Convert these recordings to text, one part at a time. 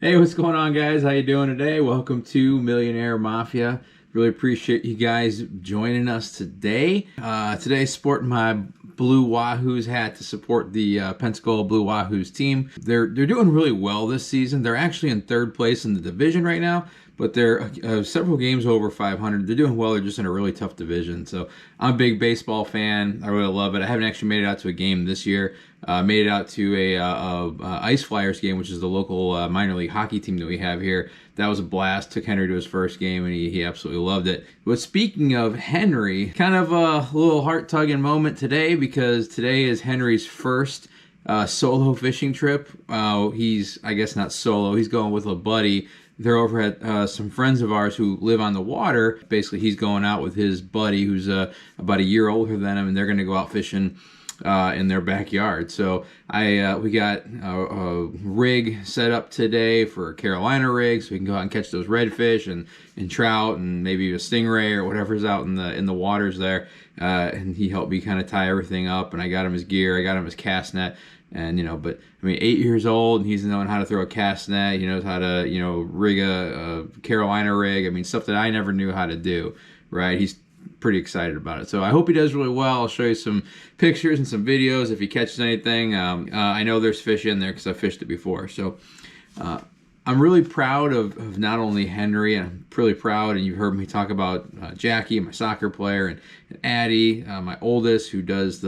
Hey, what's going on, guys? How you doing today? Welcome to Millionaire Mafia. Really appreciate you guys joining us today. Today, sporting my Blue Wahoos hat to support the Pensacola Blue Wahoos team. They're doing really well this season. They're actually in third place in the division right now, but they're several games over 500. They're doing well. They're just in a really tough division. So I'm a big baseball fan. I really love it. I haven't actually made it out to a game this year. Made it out to a Ice Flyers game, which is the local minor league hockey team that we have here. That was a blast. Took Henry to his first game, and he absolutely loved it. But speaking of Henry, kind of a little heart-tugging moment today because today is Henry's first solo fishing trip. He's, I guess, not solo. He's going with a buddy. They're over at some friends of ours who live on the water. Basically, he's going out with his buddy who's about a year older than him, and they're going to go out fishing in their backyard. So we got a rig set up today for a Carolina rig, so we can go out and catch those redfish and trout and maybe a stingray or whatever's out in the waters there. And he helped me kind of tie everything up, and I got him his gear, I got him his cast net. And but I mean, 8 years old, and he's knowing how to throw a cast net. He knows how to rig a Carolina rig. I mean, stuff that I never knew how to do. Right? He's pretty excited about it. So I hope he does really well. I'll show you some pictures and some videos if he catches anything. I know there's fish in there because I fished it before. So I'm really proud of not only Henry, and I'm really proud, and you've heard me talk about Jackie, my soccer player, and Addie, my oldest, who does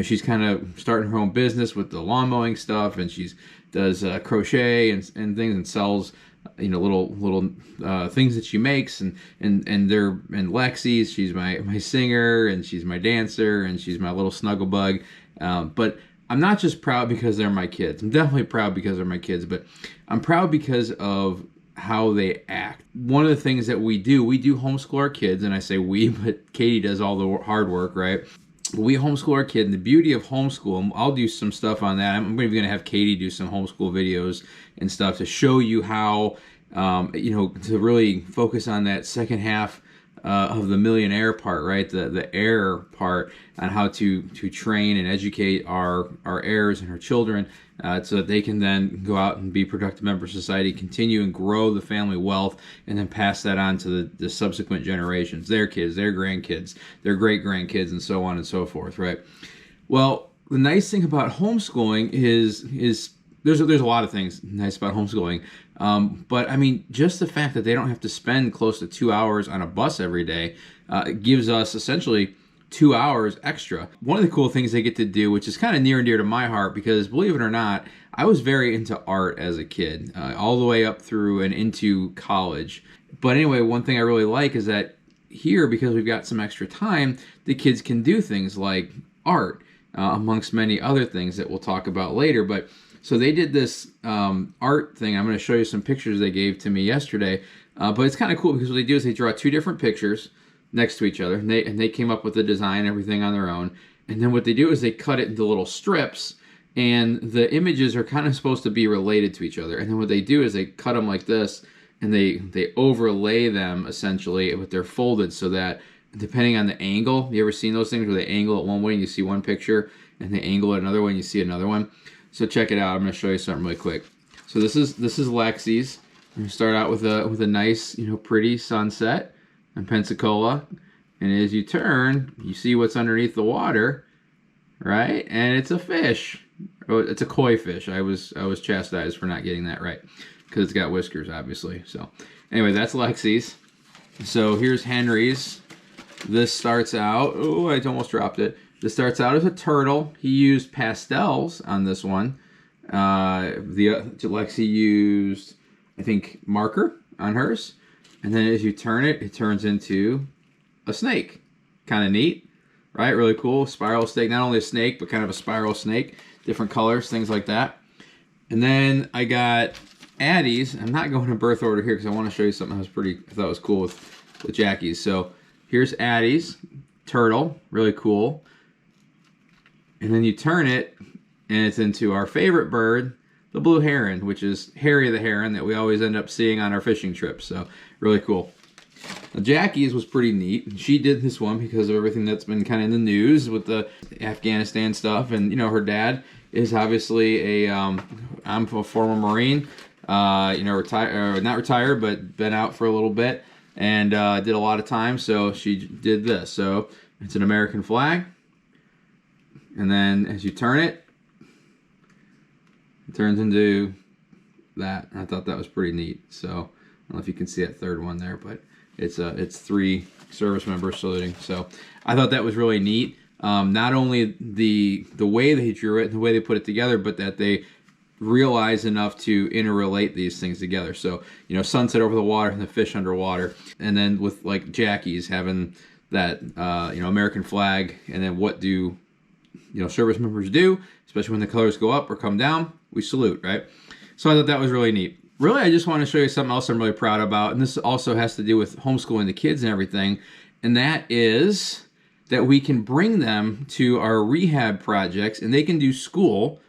she's kind of starting her own business with the lawn mowing stuff, and she does crochet and things, and sells little things that she makes, and Lexi, she's my singer, and she's my dancer, and she's my little snuggle bug. But I'm not just proud because they're my kids. I'm definitely proud because they're my kids, but I'm proud because of how they act. One of the things that we do homeschool our kids, and I say we, but Katie does all the hard work, right? We homeschool our kid, and the beauty of homeschool, I'll do some stuff on that. I'm maybe going to have Katie do some homeschool videos and stuff to show you how, to really focus on that second half of the millionaire part, right? The heir part, on how to train and educate our heirs and our children so that they can then go out and be productive members of society, continue and grow the family wealth, and then pass that on to the subsequent generations, their kids, their grandkids, their great-grandkids, and so on and so forth, right? Well, the nice thing about homeschooling is there's a lot of things nice about homeschooling, but I mean, just the fact that they don't have to spend close to 2 hours on a bus every day gives us essentially 2 hours extra. One of the cool things they get to do, which is kind of near and dear to my heart, because believe it or not, I was very into art as a kid, all the way up through and into college. But anyway, one thing I really like is that here, because we've got some extra time, the kids can do things like art, amongst many other things that we'll talk about later. But so they did this art thing. I'm going to show you some pictures they gave to me yesterday. But it's kind of cool because what they do is they draw two different pictures next to each other, and they came up with the design and everything on their own. And then what they do is they cut it into little strips, and the images are kind of supposed to be related to each other. And then what they do is they cut them like this, and they overlay them essentially, but they're folded so that depending on the angle, you ever seen those things where they angle it one way and you see one picture, and they angle it another way and you see another one? So check it out. I'm going to show you something really quick. So this is Lexi's. I'm going to start out with a nice, pretty sunset in Pensacola, and as you turn, you see what's underneath the water, right? And it's a fish. Oh, it's a koi fish. I was chastised for not getting that right because it's got whiskers, obviously. So anyway, that's Lexi's. So here's Henry's. This starts out. Oh, I almost dropped it. This starts out as a turtle. He used pastels on this one. Lexi used, I think, marker on hers. And then as you turn it, it turns into a snake. Kind of neat, right? Really cool. Spiral snake. Not only a snake, but kind of a spiral snake. Different colors, things like that. And then I got Addie's. I'm not going in birth order here because I want to show you something I thought was cool with Jackie's. So here's Addie's turtle. Really cool. And then you turn it, and it's into our favorite bird, the blue heron, which is Harry the heron that we always end up seeing on our fishing trips. So really cool. Now, Jackie's was pretty neat. She did this one because of everything that's been kind of in the news with the Afghanistan stuff. And, her dad is obviously I'm a former Marine. you know, not retired, but been out for a little bit, and did a lot of time. So she did this. So it's an American flag, and then as you turn it, it turns into that. I thought that was pretty neat. So I don't know if you can see that third one there, but it's 3 service members saluting. So I thought that was really neat. Not only the way they drew it, the way they put it together, but that they realize enough to interrelate these things together. So, you know, sunset over the water and the fish underwater, and then with like Jackie's having that you know, American flag, and then what do, you know, service members do, especially when the colors go up or come down? We salute, right? So I thought that was really neat. Really, I just want to show you something else I'm really proud about, and this also has to do with homeschooling the kids and everything, and that is that we can bring them to our rehab projects, and they can do school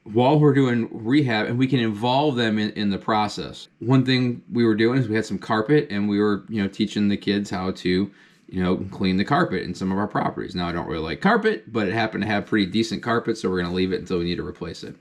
while we're doing rehab, and we can involve them in the process. One thing we were doing is we had some carpet, and we were, you know, teaching the kids how to, you know, clean the carpet in some of our properties. Now, I don't really like carpet, but it happened to have pretty decent carpet, so we're going to leave it until we need to replace it.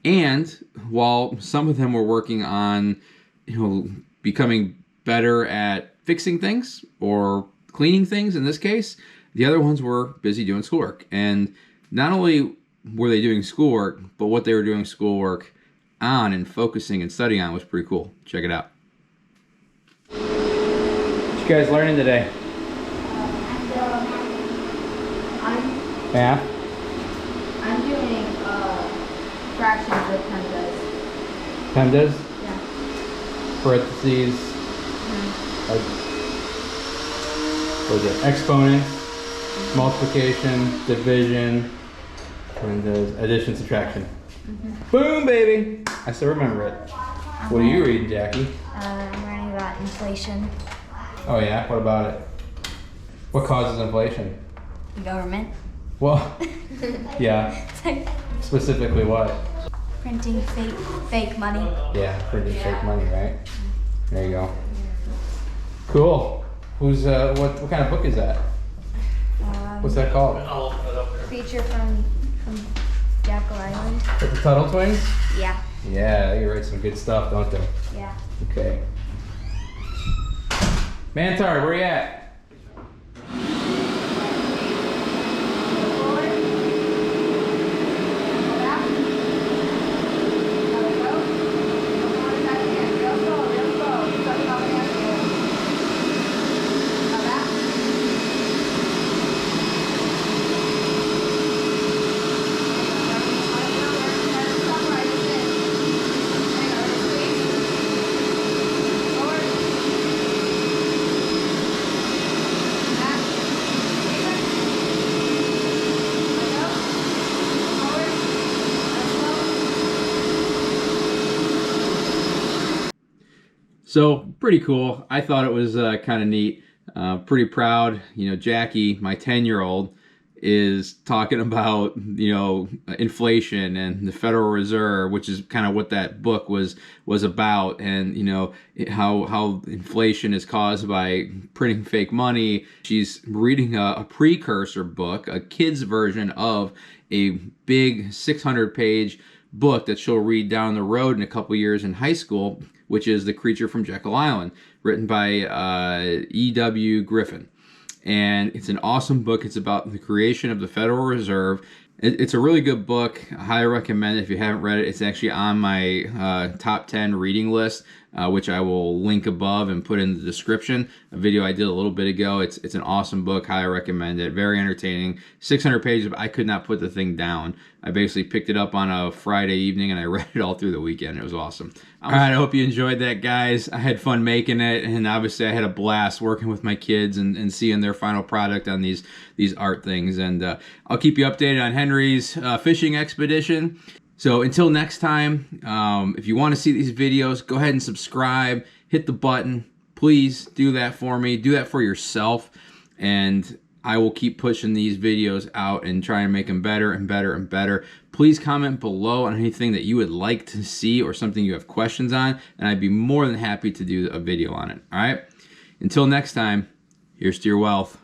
And while some of them were working on, you know, becoming better at fixing things or cleaning things in this case, the other ones were busy doing schoolwork. And not only were they doing schoolwork, but what they were doing schoolwork on and focusing and studying on was pretty cool. Check it out. What you guys learning today? Yeah? I'm doing fractions with PEMDAs. PEMDAs? Yeah. Parentheses. What is it? Exponents, multiplication, division, addition, subtraction. Boom, baby! I still remember it. What are you reading, Jackie? I'm learning about inflation. Oh yeah? What about it? What causes inflation? The government. Well, yeah. Specifically what? Printing fake money. Yeah, printing fake money, right? There you go. Cool. Who's what kind of book is that? What's that called? Creature from Jekyll Island. The Tuttle Twins? Yeah. Yeah, they write some good stuff, don't they? Yeah. Okay. Mantar, where you at? So pretty cool. I thought it was kind of neat. Pretty proud. You know, Jackie, my 10-year-old, is talking about, you know, inflation and the Federal Reserve, which is kind of what that book was about, and you know how inflation is caused by printing fake money. She's reading a precursor book, a kid's version of a big 600-page book that she'll read down the road in a couple years in high school, which is The Creature from Jekyll Island, written by E.W. Griffin. And it's an awesome book. It's about the creation of the Federal Reserve. It's a really good book. I highly recommend it if you haven't read it. It's actually on my top 10 reading list, which I will link above and put in the description. A video I did a little bit ago. It's an awesome book. Highly recommend it. Very entertaining. 600 pages, but I could not put the thing down. I basically picked it up on a Friday evening and I read it all through the weekend. It was awesome. All right, I hope you enjoyed that, guys. I had fun making it, and obviously I had a blast working with my kids and seeing their final product on these art things. And I'll keep you updated on Henry's fishing expedition. So until next time, if you want to see these videos, go ahead and subscribe, hit the button. Please do that for me. Do that for yourself. And I will keep pushing these videos out and try and make them better and better and better. Please comment below on anything that you would like to see or something you have questions on, and I'd be more than happy to do a video on it. All right? Until next time, here's to your wealth.